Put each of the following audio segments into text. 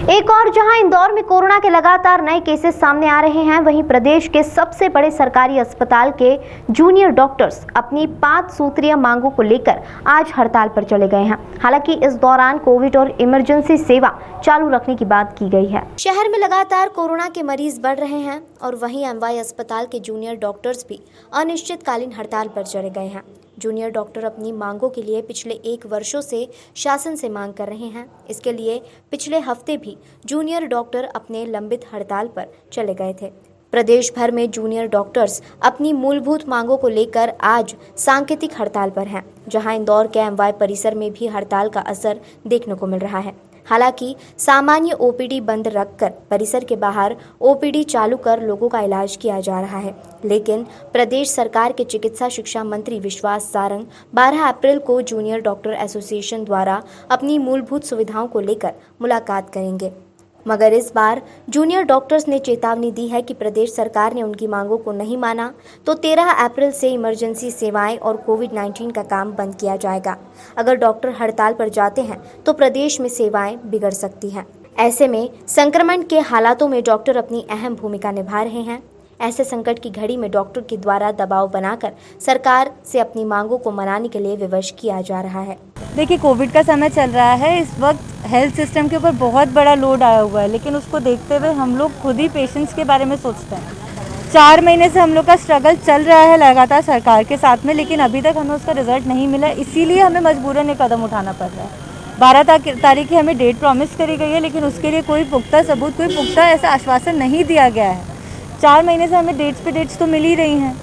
एक और जहां इंदौर में कोरोना के लगातार नए केसेस सामने आ रहे हैं, वहीं प्रदेश के सबसे बड़े सरकारी अस्पताल के जूनियर डॉक्टर्स अपनी 5 सूत्रीय मांगों को लेकर आज हड़ताल पर चले गए हैं। हालांकि इस दौरान कोविड और इमरजेंसी सेवा चालू रखने की बात की गई है। शहर में लगातार कोरोना के मरीज बढ़ रहे हैं और वहीं एमवाई अस्पताल के जूनियर डॉक्टर्स भी अनिश्चितकालीन हड़ताल पर चले गए हैं। जूनियर डॉक्टर अपनी मांगों के लिए पिछले 1 वर्षों से शासन से मांग कर रहे हैं। इसके लिए पिछले हफ्ते भी जूनियर डॉक्टर अपने लंबित हड़ताल पर चले गए थे। प्रदेश भर में जूनियर डॉक्टर्स अपनी मूलभूत मांगों को लेकर आज सांकेतिक हड़ताल पर हैं, जहां इंदौर के एमवाई परिसर में भी हड़ताल का असर देखने को मिल रहा है। हालांकि सामान्य ओपीडी बंद रखकर परिसर के बाहर ओपीडी चालू कर लोगों का इलाज किया जा रहा है, लेकिन प्रदेश सरकार के चिकित्सा शिक्षा मंत्री विश्वास सारंग 12 अप्रैल को जूनियर डॉक्टर एसोसिएशन द्वारा अपनी मूलभूत सुविधाओं को लेकर मुलाकात करेंगे। मगर इस बार जूनियर डॉक्टर्स ने चेतावनी दी है कि प्रदेश सरकार ने उनकी मांगों को नहीं माना तो 13 अप्रैल से इमरजेंसी सेवाएं और कोविड-19 का काम बंद किया जाएगा। अगर डॉक्टर हड़ताल पर जाते हैं तो प्रदेश में सेवाएं बिगड़ सकती हैं। ऐसे में संक्रमण के हालातों में डॉक्टर अपनी अहम भूमिका निभा रहे हैं। ऐसे संकट की घड़ी में डॉक्टर के द्वारा दबाव बनाकर सरकार से अपनी मांगों को मनाने के लिए विवश किया जा रहा है। देखिए, कोविड का समय चल रहा है, इस वक्त हेल्थ सिस्टम के ऊपर बहुत बड़ा लोड आया हुआ है, लेकिन उसको देखते हुए हम लोग खुद ही पेशेंट्स के बारे में सोचते हैं। 4 महीने से हम लोग का स्ट्रगल चल रहा है लगातार सरकार के साथ में, लेकिन अभी तक हमें उसका रिजल्ट नहीं मिला। इसीलिए हमें मजबूरन एक कदम उठाना पड़ रहा है। 12 तारीख की हमें डेट प्रॉमिस करी गई है, लेकिन उसके लिए कोई पुख्ता सबूत, कोई पुख्ता ऐसा आश्वासन नहीं दिया गया है। 4 महीने से हमें डेट्स पे डेट्स तो मिल ही रही हैं,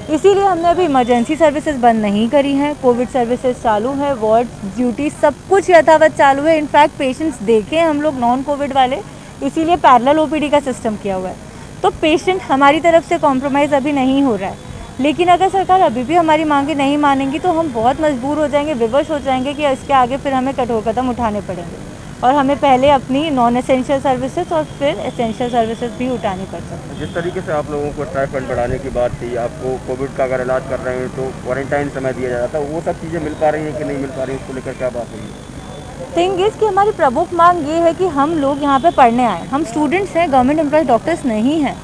इसीलिए हमने अभी इमरजेंसी सर्विसेज बंद नहीं करी हैं। कोविड सर्विसेज चालू है, वार्ड ड्यूटी सब कुछ यथावत चालू है। इनफैक्ट पेशेंट्स देखे हम लोग नॉन कोविड वाले, इसीलिए पैरेलल ओपीडी का सिस्टम किया हुआ है। तो पेशेंट हमारी तरफ से कॉम्प्रोमाइज़ अभी नहीं हो रहा है, लेकिन अगर सरकार अभी भी हमारी मांगे नहीं मानेंगी तो हम बहुत मजबूर हो जाएंगे, विवश हो जाएंगे कि इसके आगे फिर हमें कठोर कदम उठाने पड़ेंगे और हमें पहले अपनी नॉन एसेंशियल सर्विसेज और फिर एसेंशियल सर्विसेज भी उठानी पड़ सकती है। जिस तरीके से आप लोगों को स्टाइपेंड बढ़ाने की बात थी, आपको कोविड का अगर इलाज कर रहे हैं तो क्वारंटाइन समय दिया जा रहा था, वो सब चीज़ें मिल पा रही हैं कि नहीं मिल पा रही हैं, उसको लेकर क्या बात हुई है? थिंग इज़ कि हमारी प्रमुख मांग ये है कि हम लोग यहाँ पे पढ़ने आए, हम स्टूडेंट्स हैं, गवर्नमेंट एम्प्लॉय डॉक्टर्स नहीं हैं।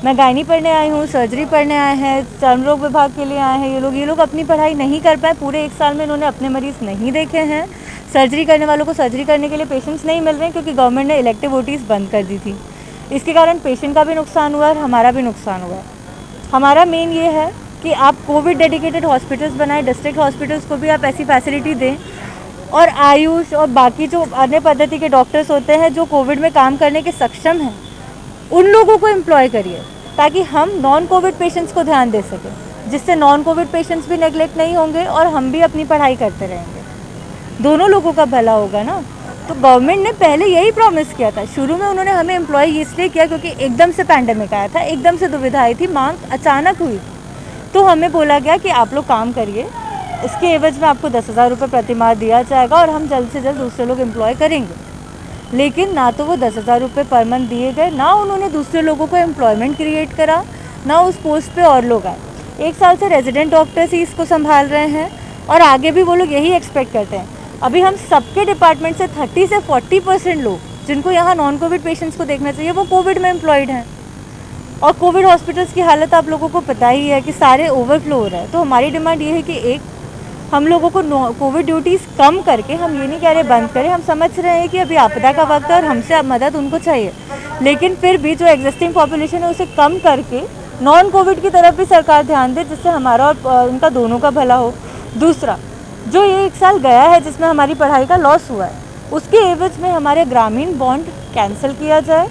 मैं गायनी पढ़ने आई हूँ, सर्जरी पढ़ने आए हैं, चर्म रोग विभाग के लिए आए हैं। ये लोग अपनी पढ़ाई नहीं कर पाए, पूरे 1 साल में इन्होंने अपने मरीज़ नहीं देखे हैं। सर्जरी करने वालों को सर्जरी करने के लिए पेशेंट्स नहीं मिल रहे हैं क्योंकि गवर्नमेंट ने इलेक्टिव ओटीज़ बंद कर दी थी। इसके कारण पेशेंट का भी नुकसान हुआ और हमारा भी नुकसान हुआ है। हमारा मेन ये है कि आप कोविड डेडिकेटेड हॉस्पिटल्स बनाएं, डिस्ट्रिक्ट हॉस्पिटल्स को भी आप ऐसी फैसिलिटी दें और आयुष और बाकी जो अन्य पद्धति के डॉक्टर्स होते हैं जो कोविड में काम करने के सक्षम हैं, उन लोगों को एम्प्लॉय करिए ताकि हम नॉन कोविड पेशेंट्स को ध्यान दे सकें, जिससे नॉन कोविड पेशेंट्स भी नेगलेक्ट नहीं होंगे और हम भी अपनी पढ़ाई करते रहेंगे। दोनों लोगों का भला होगा ना। तो गवर्नमेंट ने पहले यही प्रॉमिस किया था। शुरू में उन्होंने हमें एम्प्लॉय इसलिए किया क्योंकि एकदम से पैंडेमिक आया था, एकदम से दुविधा आई थी, मांग अचानक हुई। तो हमें बोला गया कि आप लोग काम करिए, इसके एवज में आपको 10,000 रुपये प्रतिमाह दिया जाएगा और हम जल्द से जल्द दूसरे लोग एम्प्लॉय करेंगे। लेकिन ना तो वो 10,000 रुपये पर मंथ दिए गए, ना उन्होंने दूसरे लोगों को एम्प्लॉयमेंट क्रिएट करा, ना उस पोस्ट पे और लोग आए। 1 साल से रेजिडेंट डॉक्टर्स ही इसको संभाल रहे हैं और आगे भी वो लोग यही एक्सपेक्ट करते हैं। अभी हम सबके डिपार्टमेंट से 30 से 40% लोग जिनको यहाँ नॉन कोविड पेशेंट्स को देखना चाहिए वो कोविड में एम्प्लॉयड हैं। और कोविड हॉस्पिटल्स की हालत आप लोगों को पता ही है कि सारे ओवरफ्लो हो रहा है। तो हमारी डिमांड ये है कि एक हम लोगों को कोविड ड्यूटीज़ कम करके, हम ये नहीं कह रहे बंद करें, हम समझ रहे हैं कि अभी आपदा का वक्त है और हमसे मदद उनको चाहिए, लेकिन फिर भी जो एग्जिस्टिंग पॉपुलेशन है उसे कम करके नॉन कोविड की तरफ भी सरकार ध्यान दे, जिससे हमारा और उनका दोनों का भला हो। दूसरा, जो ये 1 साल गया है जिसमें हमारी पढ़ाई का लॉस हुआ है, उसके एवज में हमारे ग्रामीण बॉन्ड कैंसिल किया जाए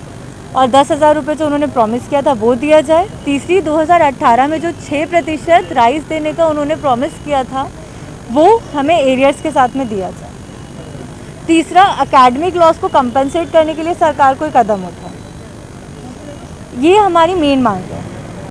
और 10,000 रुपये जो उन्होंने प्रॉमिस किया था वो दिया जाए। तीसरी, 2018 में जो 6% राइस देने का उन्होंने प्रॉमिस किया था वो हमें एरियर्स के साथ में दिया जाए। तीसरा, एकेडमिक लॉस को कंपनसेट करने के लिए सरकार कोई कदम उठाए। ये हमारी मेन मांग है।